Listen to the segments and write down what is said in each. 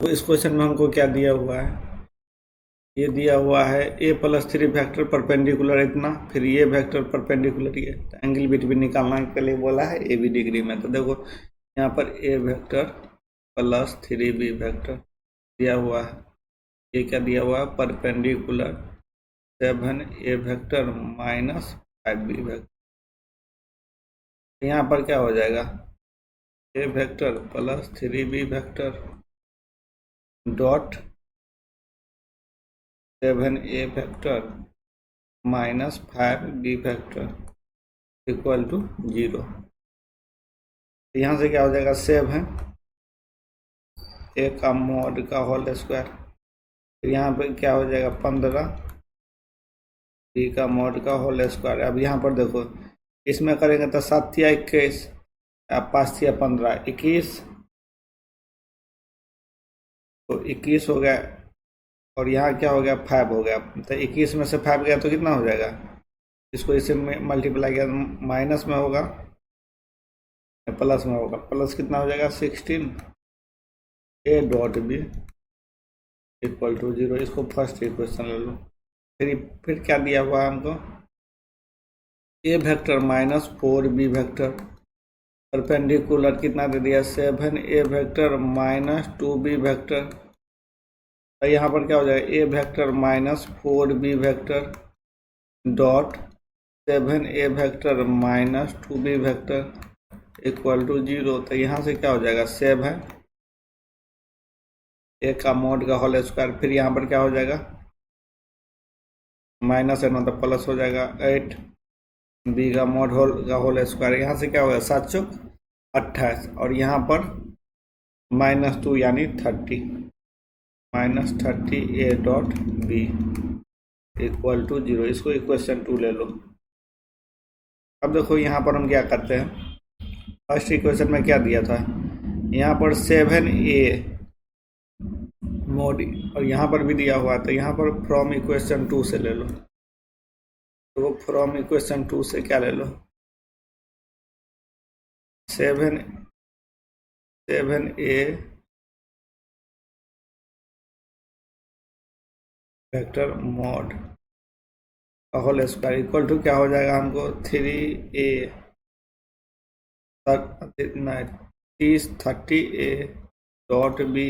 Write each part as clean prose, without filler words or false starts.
इस क्वेश्चन में हमको क्या दिया हुआ है, ये दिया हुआ है a+3 वेक्टर परपेंडिकुलर इतना, फिर ये वेक्टर परपेंडिकुलर ये, तो एंगल बिटवीन निकालने के लिए बोला है ए बी डिग्री में। तो देखो यहाँ पर a vector plus 3b vector दिया हुआ है, ये क्या दिया हुआ है perpendicular 7a vector minus 5b vector. यहाँ पर क्या हो जाएगा a vector plus 3b vector dot 7a vector minus 5b vector equal to 0। यहाँ से क्या हो जाएगा 7 a का मॉड का होल स्क्वायर, फिर यहाँ पर क्या हो जाएगा 15 b का मॉड का होल स्क्वायर। अब यहाँ पर देखो इसमें करेंगे तो 7 या 21, 5 या 15 21, तो 21 हो गया, और यहाँ क्या हो गया 5 हो गया, तो 21 में से 5 गया तो कितना हो जाएगा, इसको इसे मल्टीप्लाई किया माइनस में होगा प्लस में होगा, प्लस कितना हो जाएगा 16 a dot b equal to 0। इसको फर्स्ट इक्वेशन ले लो। फिर क्या दिया हुआ है हमको a vector minus 4b vector perpendicular कितना दे दिया 7a vector minus 2b vector. तो यहाँ पर क्या हो जाएगा a vector minus 4b vector dot 7a vector minus 2b vector equal to 0। तो यहाँ से क्या हो जाएगा 7 a का मॉड का होल स्क्वायर, फिर यहाँ पर क्या हो जाएगा माइनस है ना तो प्लस हो जाएगा 8 b का मॉड होल स्क्वायर। यहाँ से क्या होगा 7 चौक 28, और यहाँ पर -2 यानी 30 minus 30 a dot b equal to 0। इसको इक्वेशन 2 ले लो। अब देखो यहाँ पर हम क्या करते हैं, फर्स्ट इक्वेशन में क्या दिया था, यहाँ पर 7a मोड, और यहाँ पर भी दिया हुआ था, यहाँ पर फ्रॉम इक्वेशन 2 से ले लो। तो फ्रॉम इक्वेशन 2 से क्या ले लो 7a वेक्टर मॉड का होल स्क्वायर इक्वल टू क्या हो जाएगा हमको 3a 30a dot b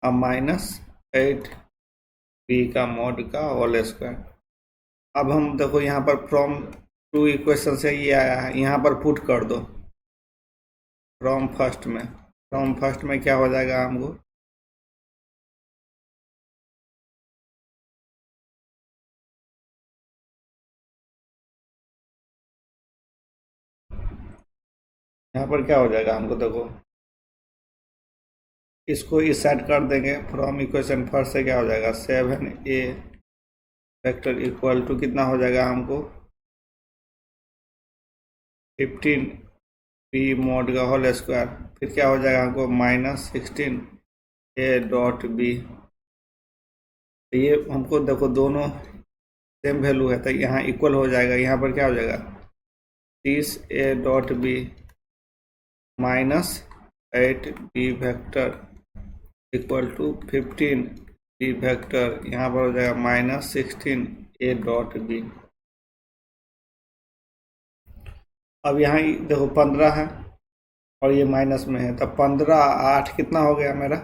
minus 8b का मॉड का होल स्क्वायर। अब हम देखो यहाँ पर फ्रॉम 2 इक्वेशन से ये आया है, यहाँ पर पुट कर दो फ्रॉम फर्स्ट में क्या हो जाएगा हमको यहाँ पर क्या हो जाएगा हमको देखो इसको इस साइड कर देंगे, फ्रॉम इक्वेशन फर्स्ट से क्या हो जाएगा 7a वेक्टर इक्वल टू कितना हो जाएगा हमको 15b मॉड का होल स्क्वायर, फिर क्या हो जाएगा हमको माइनस 16a डॉट बी। ये हमको देखो दोनों सेम वैल्यू है तो यहाँ इक्वल हो जाएगा, यहाँ पर क्या हो जाएगा 30a dot b minus 8b vector equal to 15b vector, यहाँ पर हो जाएगा माइनस 16a डॉट बी। अब यहाँ देखो 15 है और ये माइनस में है, तो 15 8 कितना हो गया मेरा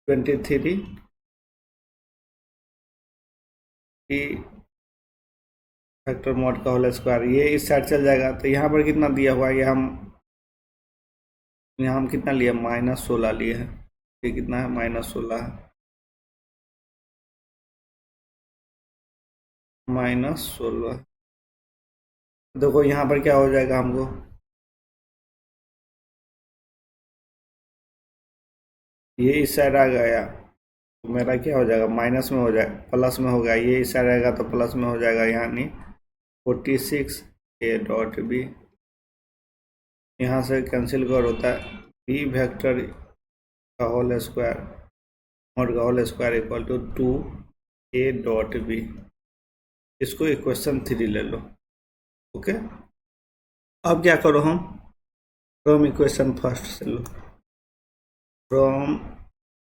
23 वेक्टर मॉड का होल स्क्वायर। ये इस साइड चल जाएगा तो यहाँ पर कितना दिया हुआ है, ये यहाँ हम कितना लिए -16 लिए हैं, ये कितना है -16 है, -16। देखो यहाँ पर क्या हो जाएगा हमको ये इस साइड आ गया तो मेरा क्या हो जाएगा माइनस में हो जाए प्लस में हो गया, ये इस साइड आएगा तो प्लस में हो जाएगा, यानी 46a डॉट बी। यहाँ से कैंसिल कर होता है b वेक्टर का होल स्क्वायर मॉड का whole square equal to 2a dot b. इसको इक्वेशन 3 ले लो। ओके, अब क्या करो हम फ्रॉम इक्वेशन फर्स्ट से लो, फ्रॉम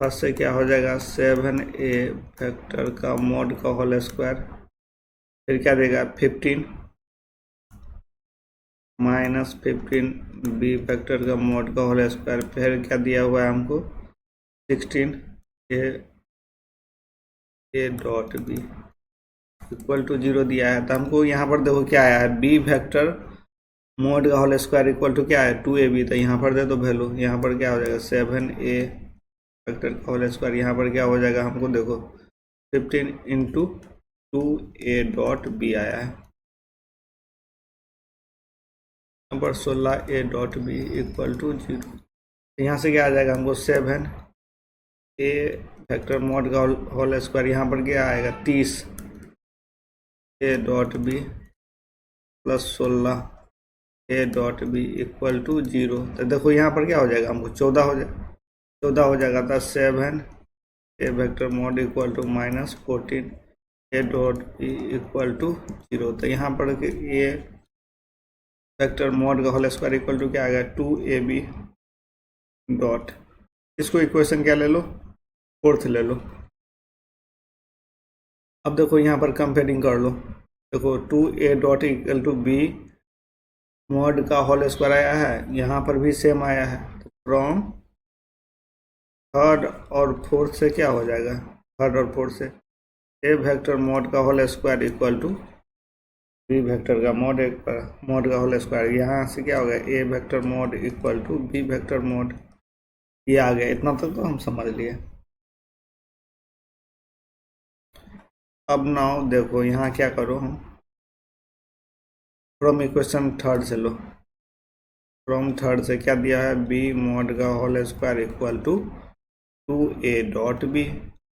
फर्स्ट से क्या हो जाएगा 7a फैक्टर का मॉड का होल स्क्वायर, फिर क्या देगा 15 माइनस 15b फैक्टर का मॉड का होल स्क्वायर, फिर क्या दिया हुआ है हमको 16 a dot b equal to 0 दिया है। तो हमको यहाँ पर देखो क्या आया है b फैक्टर मॉड का होल स्क्वायर इक्वल टू क्या है 2ab। तो यहाँ पर दे दो वैल्यू, यहाँ पर क्या हो जाएगा 7a फैक्टर का होल स्क्वायर, यहाँ पर क्या हो जाएगा हमको देखो 15 इंटू 2a डॉट b आया है, number 16a dot b equal to 0। यहाँ से क्या आ जाएगा हमको 7a फैक्टर मॉड का होल स्क्वायर, यहाँ पर क्या आएगा 30 a dot b plus 16 a dot b equal to 0। तो देखो यहाँ पर क्या हो जाएगा हमको 14 हो जाएगा। था 7 a vector mod equal to minus 14 a dot b equal to 0। तो यहाँ पर ये वेक्टर मॉड का होल स्क्वायर इक्वल टू क्या आ गया 2ab डॉट, इसको इक्वेशन क्या ले लो 4th ले लो। अब देखो यहाँ पर कंपेयरिंग कर लो, देखो 2a dot equal to b mod का होल स्क्वायर आया है, यहाँ पर भी सेम आया है। तो फ्रॉम थर्ड और फोर्थ से क्या हो जाएगा, थर्ड और फोर्थ से ए वेक्टर मॉड का whole square equal to B vector का मॉड का होल स्क्वायर, यहाँ से क्या हो गया A vector mod equal to B vector mod, ये आ गया। इतना तक तो हम समझ लिए। अब नाउ देखो यहाँ क्या करो हम फ्रॉम इक्वेशन थर्ड से लो, फ्रॉम थर्ड से क्या दिया है बी मॉड का whole square equal to 2a dot b,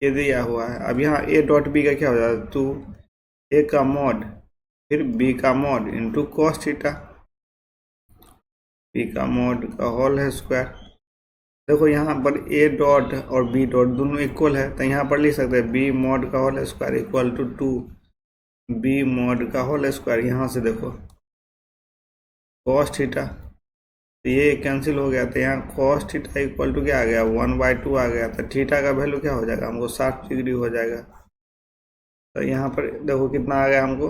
ये दिया हुआ है। अब यहाँ a डॉट बी का क्या हो जाएगा 2a का मॉड फिर b का mod into cos theta, b का मॉड का होल स्क्वायर। देखो यहाँ पर a डॉट और b डॉट दोनों इक्वल है, तो यहाँ पर लिख सकते हैं b मॉड का whole square equal to 2b mod का होल स्क्वायर। यहाँ से देखो कॉस थीटा, तो ये कैंसिल हो गया, तो यहाँ कॉस थीटा इक्वल टू क्या आ गया 1/2 आ गया। तो थीटा का वैल्यू क्या हो जाएगा हमको 60 डिग्री हो जाएगा। तो यहाँ पर देखो कितना आ गया हमको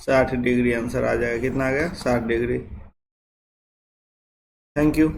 60 डिग्री आंसर आ जाएगा। कितना आ गया 60 डिग्री। Thank you.